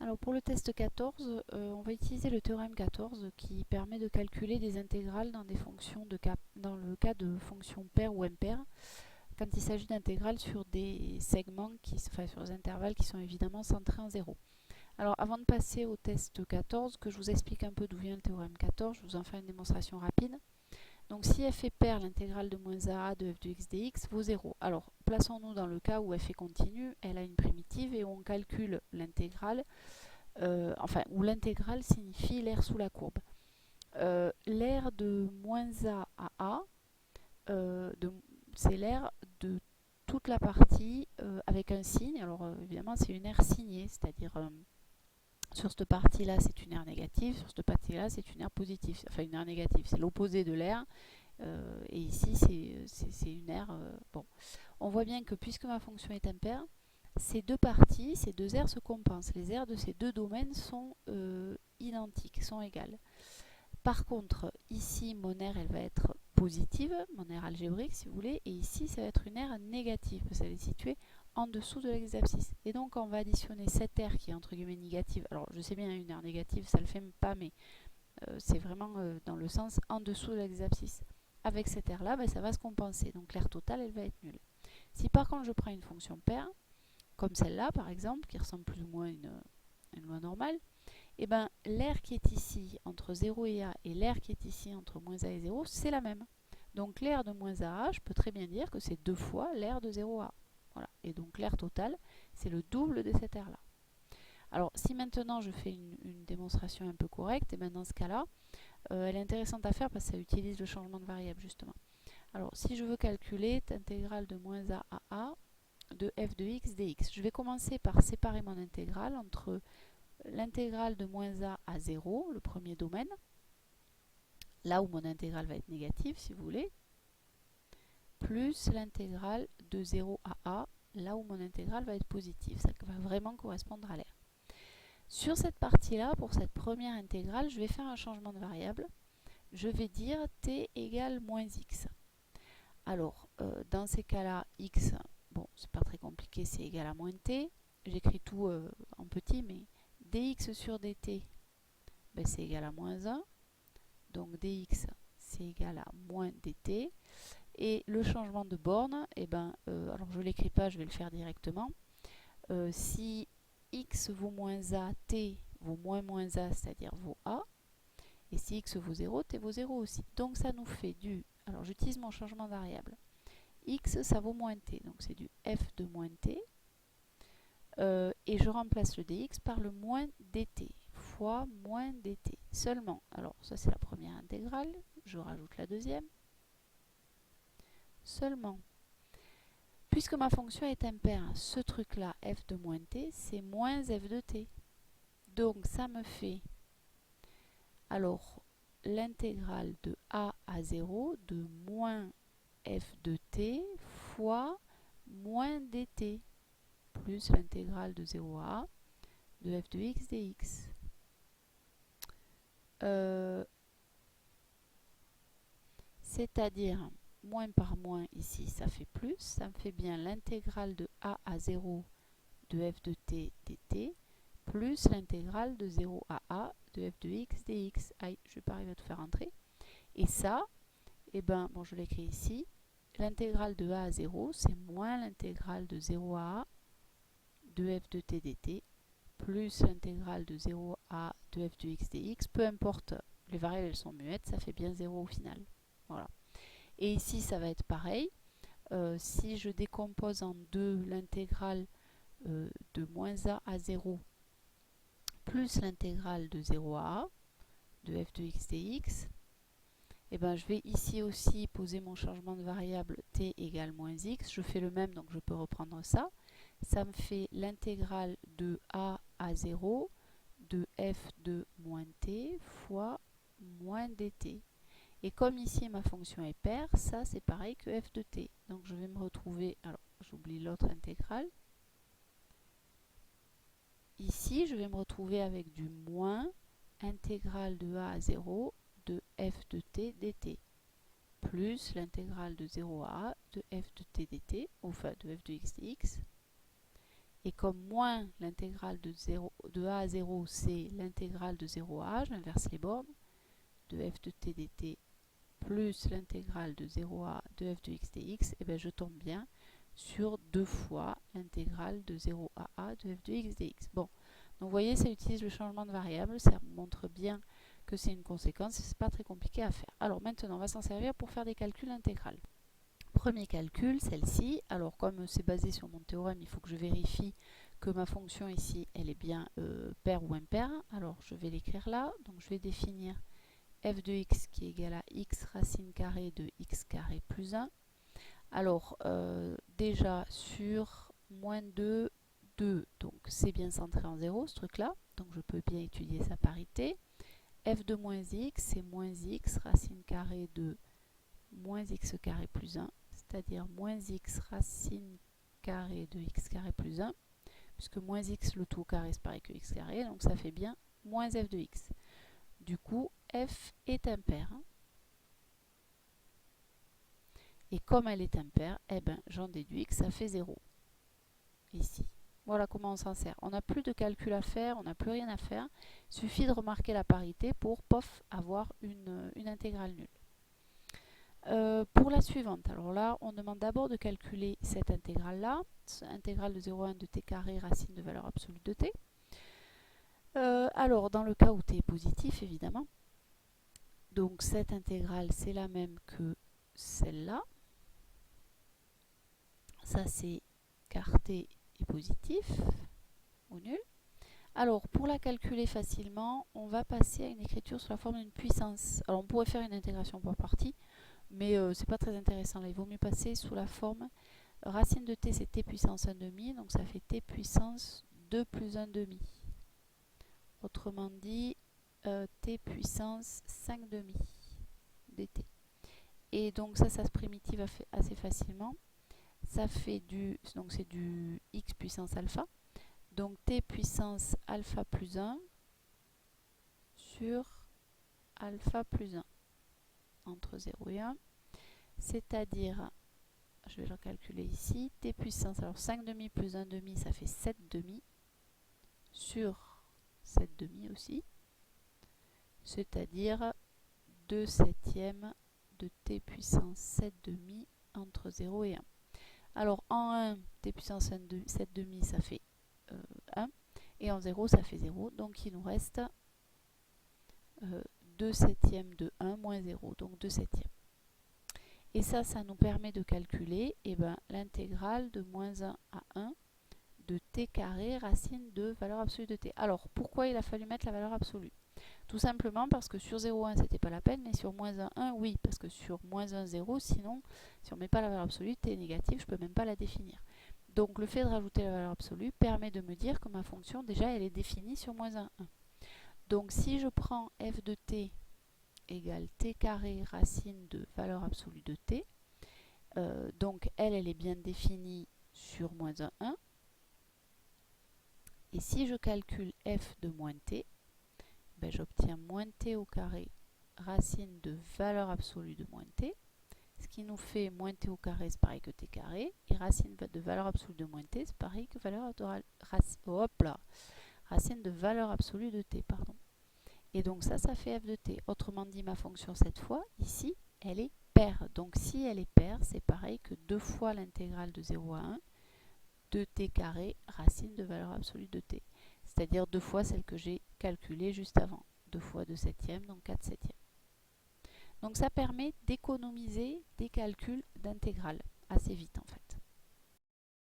Alors pour le test 14, on va utiliser le théorème 14 qui permet de calculer des intégrales dans des fonctions dans le cas de fonctions paires ou impaires, quand il s'agit d'intégrales sur des segments, sur des intervalles qui sont évidemment centrés en 0. Alors avant de passer au test 14, que je vous explique un peu d'où vient le théorème 14, je vous en fais une démonstration rapide. Donc si f est paire, l'intégrale de moins a de f de x dx vaut 0. Alors plaçons-nous dans le cas où f est continue, elle a une primitive et où on calcule l'intégrale, où l'intégrale signifie l'aire sous la courbe. L'aire de moins a, c'est l'aire de toute la partie avec un signe. Alors évidemment c'est une aire signée, c'est-à-dire sur cette partie-là c'est une aire négative, sur cette partie-là c'est une aire positive. Enfin une aire négative, c'est l'opposé de l'aire. Et ici c'est une aire... bon. On voit bien que puisque ma fonction est impaire, ces deux parties, ces deux aires se compensent. Les aires de ces deux domaines sont identiques, sont égales. Par contre, ici, mon aire, elle va être positive, mon aire algébrique, si vous voulez, et ici, ça va être une aire négative, parce qu'elle est située en dessous de l'axe abscisse. Et donc, on va additionner cette aire qui est entre guillemets négative. Alors, je sais bien, une aire négative, ça ne le fait pas, mais c'est vraiment dans le sens en dessous de l'axe abscisse. Avec cette aire-là, ça va se compenser. Donc, l'aire totale, elle va être nulle. Si par contre, je prends une fonction paire, comme celle-là par exemple, qui ressemble plus ou moins à une loi normale, et ben l'aire qui est ici entre 0 et a et l'aire qui est ici entre moins a et 0, c'est la même. Donc l'aire de moins a, je peux très bien dire que c'est 2 fois l'aire de 0 à a. Voilà. Et donc l'aire totale, c'est le double de cette aire-là. Alors si maintenant je fais une démonstration un peu correcte, et bien dans ce cas-là, elle est intéressante à faire parce que ça utilise le changement de variable justement. Alors si je veux calculer l'intégrale de moins a à a, de f de x dx. Je vais commencer par séparer mon intégrale entre l'intégrale de moins a à 0, le premier domaine, là où mon intégrale va être négative si vous voulez, plus l'intégrale de 0 à a, là où mon intégrale va être positive. Ça va vraiment correspondre à l'aire. Sur cette partie-là, pour cette première intégrale, je vais faire un changement de variable. Je vais dire t égale moins x. Alors, dans ces cas-là, x, bon, c'est pas très compliqué, c'est égal à moins t. J'écris tout en petit, mais dx sur dt, c'est égal à moins 1. Donc dx, c'est égal à moins dt. Et le changement de borne, alors je ne l'écris pas, je vais le faire directement. Si x vaut moins a, t vaut moins a, c'est-à-dire vaut a. Et si x vaut 0, t vaut 0 aussi. Donc ça nous fait du... Alors j'utilise mon changement de variable. X, ça vaut moins t, donc c'est du f de moins t. Et je remplace le dx par le moins dt, fois moins dt. Seulement, alors ça c'est la première intégrale, je rajoute la deuxième. Seulement, puisque ma fonction est impaire, ce truc-là, f de moins t, c'est moins f de t. Donc ça me fait, alors, l'intégrale de a à 0 de moins f de t fois moins dt, plus l'intégrale de 0 à a de f de x dx. C'est-à-dire, moins par moins ici, ça fait plus. Ça me fait bien l'intégrale de a à 0 de f de t dt, plus l'intégrale de 0 à a de f de x dx. Aïe, je ne vais pas arriver à tout faire entrer. Et ça, bon, je l'écris ici. L'intégrale de a à 0, c'est moins l'intégrale de 0 à a de f de t dt, plus l'intégrale de 0 à a de f de x dx. Peu importe, les variables elles sont muettes, ça fait bien 0 au final. Voilà. Et ici, ça va être pareil. Si je décompose en deux l'intégrale de moins a à 0 plus l'intégrale de 0 à a de f de x dx, je vais ici aussi poser mon changement de variable t égale moins x. Je fais le même, donc je peux reprendre ça. Ça me fait l'intégrale de a à 0 de f de moins t fois moins dt. Et comme ici ma fonction est paire, ça c'est pareil que f de t. Donc je vais me retrouver, alors j'oublie l'autre intégrale. Ici je vais me retrouver avec du moins intégrale de a à 0 de f de t dt, plus l'intégrale de 0 à a de f de t dt, enfin de f de x dx. Et comme moins l'intégrale de a à 0, c'est l'intégrale de 0 à a, j'inverse les bornes, de f de t dt plus l'intégrale de 0 à de f de x dx, et bien je tombe bien sur 2 fois l'intégrale de 0 à a de f de x dx. Bon, donc vous voyez, ça utilise le changement de variable, ça montre bien que c'est une conséquence, c'est pas très compliqué à faire. Alors maintenant, on va s'en servir pour faire des calculs intégrales. Premier calcul, celle-ci. Alors comme c'est basé sur mon théorème, il faut que je vérifie que ma fonction ici, elle est bien paire ou impaire. Alors je vais l'écrire là, donc je vais définir f de x qui est égal à x racine carrée de x carré plus 1. Alors déjà sur moins 2, 2, donc c'est bien centré en 0 ce truc là, donc je peux bien étudier sa parité. F de moins x, c'est moins x racine carrée de moins x carré plus 1, c'est-à-dire moins x racine carrée de x carré plus 1, puisque moins x le tout au carré c'est pareil que x carré, donc ça fait bien moins f de x. Du coup, f est impaire. Et comme elle est impaire, eh ben, j'en déduis que ça fait 0. Ici. Voilà comment on s'en sert. On n'a plus de calcul à faire, on n'a plus rien à faire. Il suffit de remarquer la parité pour, pof, avoir une intégrale nulle. Pour la suivante, alors là, on demande d'abord de calculer cette intégrale-là, intégrale de 0 à 1 de t carré racine de valeur absolue de t. Alors, dans le cas où t est positif, évidemment, donc cette intégrale, c'est la même que celle-là. Ça, c'est car t est positif ou nul. Alors, pour la calculer facilement, on va passer à une écriture sous la forme d'une puissance. Alors, on pourrait faire une intégration par partie, mais c'est pas très intéressant. Là, il vaut mieux passer sous la forme racine de t, c'est t puissance 1 demi, donc ça fait t puissance 2 plus 1 demi. Autrement dit, t puissance 5 demi dt. Et donc ça se primitive assez facilement. Ça fait donc c'est du x puissance alpha. Donc t puissance alpha plus 1 sur alpha plus 1 entre 0 et 1. C'est-à-dire, je vais le calculer ici, t puissance, alors 5 demi plus 1 demi, ça fait 7 demi sur 7 demi aussi. C'est-à-dire 2 septièmes de t puissance 7 demi entre 0 et 1. Alors en 1, t puissance 7 demi, ça fait 1. Et en 0, ça fait 0. Donc il nous reste 2 septièmes de 1 moins 0. Donc 2 septièmes. Et ça nous permet de calculer l'intégrale de moins 1 à 1 de t carré racine de valeur absolue de t. Alors pourquoi il a fallu mettre la valeur absolue? Tout simplement parce que sur 0, 1, c'était pas la peine, mais sur moins 1, 1, oui, parce que sur moins 1, 0, sinon, si on ne met pas la valeur absolue, t est négative, je ne peux même pas la définir. Donc le fait de rajouter la valeur absolue permet de me dire que ma fonction, déjà, elle est définie sur moins 1, 1. Donc si je prends f de t égale t carré racine de valeur absolue de t, donc elle est bien définie sur moins 1, 1. Et si je calcule f de moins t, j'obtiens moins t au carré racine de valeur absolue de moins t, ce qui nous fait moins t au carré, c'est pareil que t carré, et racine de valeur absolue de moins t, c'est pareil que racine de valeur absolue de t, pardon. Et donc ça fait f de t. Autrement dit, ma fonction cette fois, ici, elle est paire. Donc si elle est paire, c'est pareil que 2 fois l'intégrale de 0 à 1 de t carré racine de valeur absolue de t. C'est-à-dire 2 fois celle que j'ai calculée juste avant. 2 fois 2 septièmes, donc 4 septièmes. Donc ça permet d'économiser des calculs d'intégrale assez vite en fait.